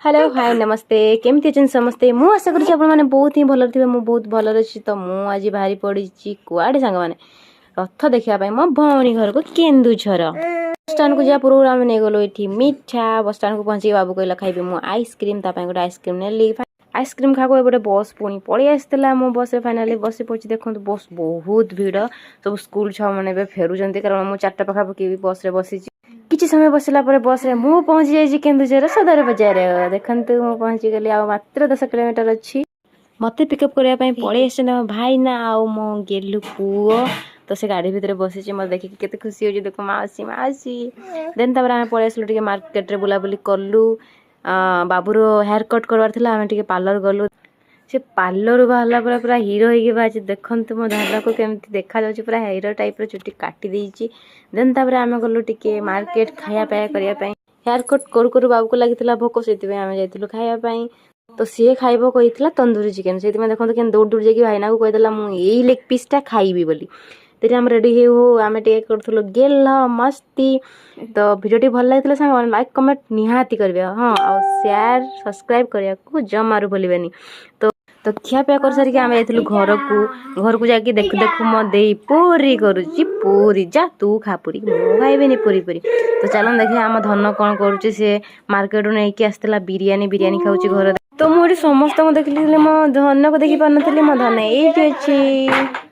Hello hi नमस्ते केमती अच्छे समस्ते मु आशा करुँच आपने बहुत ही भल थे मुझे बहुत भल अच्छी तो मुझे बाहरी पड़ी कुआड़े सांग मैंने रथ देखापी मो भौणी घर को केन्दुझर बस स्टाण को जा पूर्व आम नहीं गलु ये मिठा बस स्टाण को पहुँचे बाबू कहला खाइबे मु आइसक्रीम गोटे आइसक्रीम नेली आइसक्रीम खाको एपटे बस पुणी पलि आसाला मो बस फाइनाली बस पहुँची देखो बस बहुत भिड़ सब स्कूल छुआ मैंने फेरुंट कारण मुझे 4टा पाखापाखि बस बसी किसी समय बसला बस रे मु पहुँची जाइए केन्दुझर सदर बजार देखु मु पहुँची गली आ मात्र 10 किलोमीटर अच्छी मत पिकअप करने पलि आस भाई ना आउ मो गेलु पुओ तो से गाड़ी भितर बसी मत देखिए केते खुशी हो देखो मासी मासी देन आम पलि आसलु टे मार्केट रे बुलाबुली कलु बाबूर हेयर कट करवार था आम टे पार्लर गलु से पार्लर बाहर पूरा पूरा हीरो होगी बाजी देखते मो धान को केमती देखा जाऊँ पूरा हीरो टाइप चुटी काटी देती देन आम गलु टे मार्केट खाया पाया करने हेयर कट करू करू बाबू को लगी भोक से आम जाइलु खायापाई तो सी खाइब कही तंदूरी चिकेन से देखते कि दौड़ दौड़ जाकि भाईना को कहीदेला मुझे लेग पीसटा खाइबी बोली तेरे आम रेडी हो आम टे करूँ गेल मस्ती तो भिडियो भल लगी सांग लाइक कमेंट निहाती करेंगे हाँ और शेयर सब्सक्राइब करने को जमारू भूलें तो खियापिया कर सारिक आम जाइलु घर को जाकि देखु देखु मो दे पूरी करुच्ची पूरी जा तू खा पूरी मु खाइबेनी पूरी पूरी तो चलो देखिए आम धन कौन करुच्ची से मार्केट रू नहीं आसला बिरियानी खाऊची घर तो मुझे समस्त देखी मो धन को देखी पार नी मो धन ये अच्छी।